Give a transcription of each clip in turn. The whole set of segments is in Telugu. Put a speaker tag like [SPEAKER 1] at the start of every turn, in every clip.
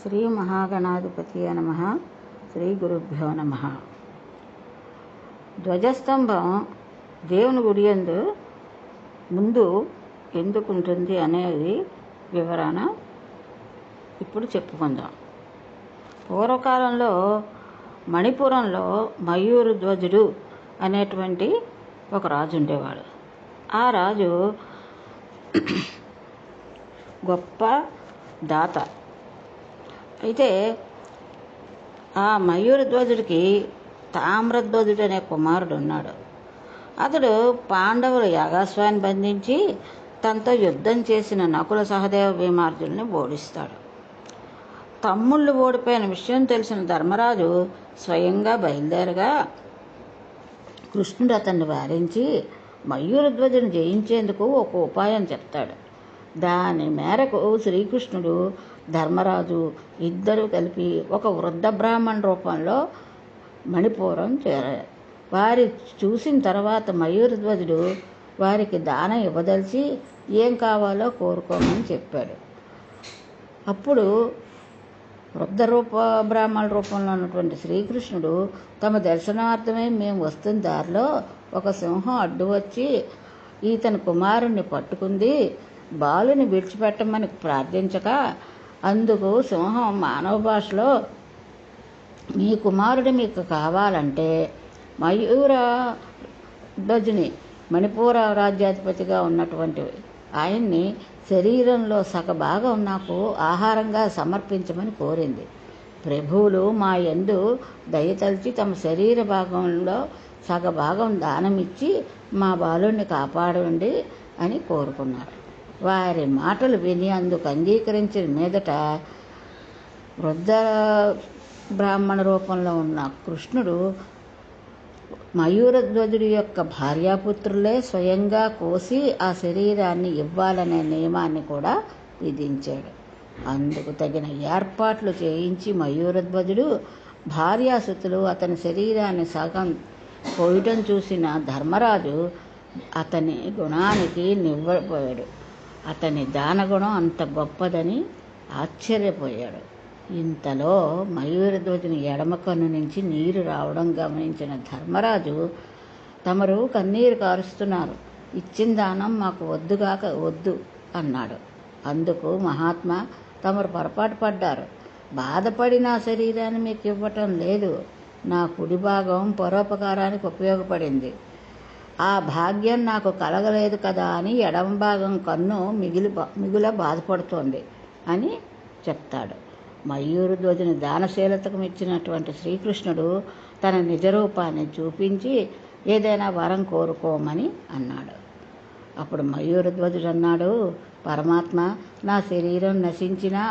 [SPEAKER 1] శ్రీ మహాగణాధిపతియే నమః. శ్రీ గురుభ్యో నమః. ధ్వజస్తంభం దేవుని గుడి యందు ముందు ఎందుకుంటుంది అనేది వివరణ ఇప్పుడు చెప్పుకుందాం. పూర్వకాలంలో మణిపురంలో మయూరధ్వజుడు అనేటువంటి ఒక రాజు ఉండేవాడు. ఆ రాజు గొప్ప దాత. అయితే ఆ మయూరధ్వజుడికి తామ్రధ్వజుడు అనే కుమారుడు ఉన్నాడు. అతడు పాండవుల యాగాశ్వాన్ని బంధించి తనతో యుద్ధం చేసిన నకుల సహదేవ భీమార్జునుల్ని ఓడిస్తాడు. తమ్ముళ్ళు ఓడిపోయిన విషయం తెలిసిన ధర్మరాజు స్వయంగా బయలుదేరగా కృష్ణుడు అతన్ని వారించి మయూరధ్వజుని జయించేందుకు ఒక ఉపాయం చెప్తాడు. దాని మేరకు శ్రీకృష్ణుడు, ధర్మరాజు ఇద్దరూ కలిపి ఒక వృద్ధ బ్రాహ్మణ రూపంలో మణిపురం చేరారు. వారి చూసిన తర్వాత మయూరధ్వజుడు వారికి దానం ఇవ్వదలిచి ఏం కావాలో కోరుకోమని చెప్పాడు. అప్పుడు వృద్ధ బ్రాహ్మణ రూపంలో ఉన్నటువంటి శ్రీకృష్ణుడు తమ దర్శనార్థమై మేము వస్తున్న దారిలో ఒక సింహం అడ్డు వచ్చి ఈతని కుమారుణ్ణి పట్టుకుంది, బాలుని విడిచిపెట్టమని ప్రార్థించక అందుకు సింహం మానవ భాషలో మీ కుమారుడు మీకు కావాలంటే మయూర ధ్వజుని మణిపూర రాజ్యాధిపతిగా ఉన్నటువంటి ఆయన్ని శరీరంలో సగభాగం నాకు ఆహారంగా సమర్పించమని కోరింది. ప్రభువులు మా యందు దయతలిచి తమ శరీర భాగంలో సగభాగం దానమిచ్చి మా బాలుని కాపాడండి అని కోరుకున్నారు. వారి మాటలు విని అందుకు అంగీకరించిన మీదట వృద్ధ బ్రాహ్మణ రూపంలో ఉన్న కృష్ణుడు మయూరధ్వజుడి యొక్క భార్యాపుత్రులే స్వయంగా కోసి ఆ శరీరాన్ని ఇవ్వాలనే నియమాన్ని కూడా విధించాడు. అందుకు తగిన ఏర్పాట్లు చేయించి మయూరధ్వజుడు భార్యాసుతులు అతని శరీరాన్ని సగం కోయటం చూసిన ధర్మరాజు అతని గుణానికి నివ్వపోయాడు. అతని దానగుణం అంత గొప్పదని ఆశ్చర్యపోయాడు. ఇంతలో మయూరధ్వజుని ఎడమ కన్ను నుంచి నీరు రావడం గమనించిన ధర్మరాజు, తమరు కన్నీరు కారుస్తున్నారు, ఇచ్చిన దానం మాకు వద్దు అన్నాడు. అందుకు మహాత్మా, తమరు పొరపాటు పడ్డారు. బాధపడి నా శరీరాన్ని మీకు ఇవ్వటం లేదు. నా కుడి భాగం పరోపకారానికి ఉపయోగపడింది. ఆ భాగ్యం నాకు కలగలేదు కదా అని ఎడమ భాగం కన్ను మిగుల బాధపడుతోంది అని చెప్తాడు. మయూరధ్వజుని దానశీలతకు మెచ్చినటువంటి శ్రీకృష్ణుడు తన నిజరూపాన్ని చూపించి ఏదైనా వరం కోరుకోమని అన్నాడు. అప్పుడు మయూరధ్వజుడు అన్నాడు, పరమాత్మ, నా శరీరం నశించినా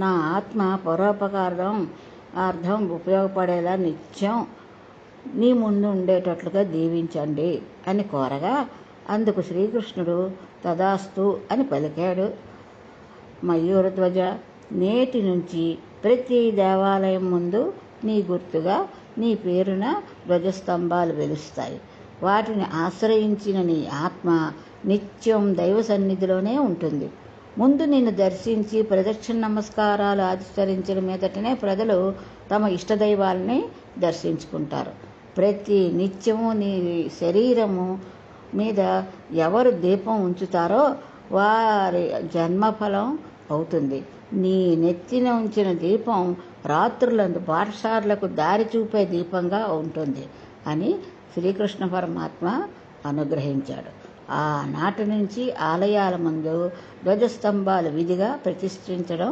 [SPEAKER 1] నా ఆత్మ పరోపకారార్థం ఉపయోగపడేలా నిత్యం నీ ముందు ఉండేటట్లుగా దీవించండి అని కోరగా అందుకు శ్రీకృష్ణుడు తదాస్తు అని పలికాడు. మయూరధ్వజ, నేటి నుంచి ప్రతి దేవాలయం ముందు నీ గుర్తుగా నీ పేరున ధ్వజస్తంభాలు వెలుస్తాయి. వాటిని ఆశ్రయించిన నీ ఆత్మ నిత్యం దైవ సన్నిధిలోనే ఉంటుంది. ముందు నిన్ను దర్శించి ప్రదక్షిణ నమస్కారాలు ఆచరించిన మీదటనే ప్రజలు తమ ఇష్టదైవాలని దర్శించుకుంటారు. ప్రతి నిత్యము నీ శరీరము మీద ఎవరు దీపం ఉంచుతారో వారి జన్మఫలం అవుతుంది. నీ నెత్తిన ఉంచిన దీపం రాత్రులందు పాఠశాలకు దారి చూపే దీపంగా ఉంటుంది అని శ్రీకృష్ణ పరమాత్మ అనుగ్రహించాడు. ఆనాటి నుంచి ఆలయాల ముందు ధ్వజస్తంభాలు విధిగా ప్రతిష్ఠించడం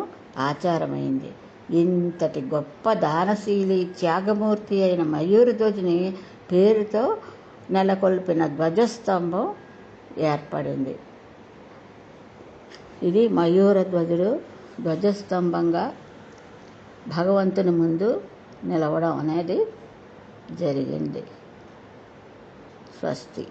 [SPEAKER 1] ఆచారమైంది. ఇంతటి గొప్ప దానశీలి త్యాగమూర్తి అయిన మయూరధ్వజుని పేరుతో నెలకొల్పిన ధ్వజస్తంభం ఏర్పడింది. ఇది మయూరధ్వజుడు ధ్వజస్తంభంగా భగవంతుని ముందు నిలవడం అనేది జరిగింది. స్వస్తి.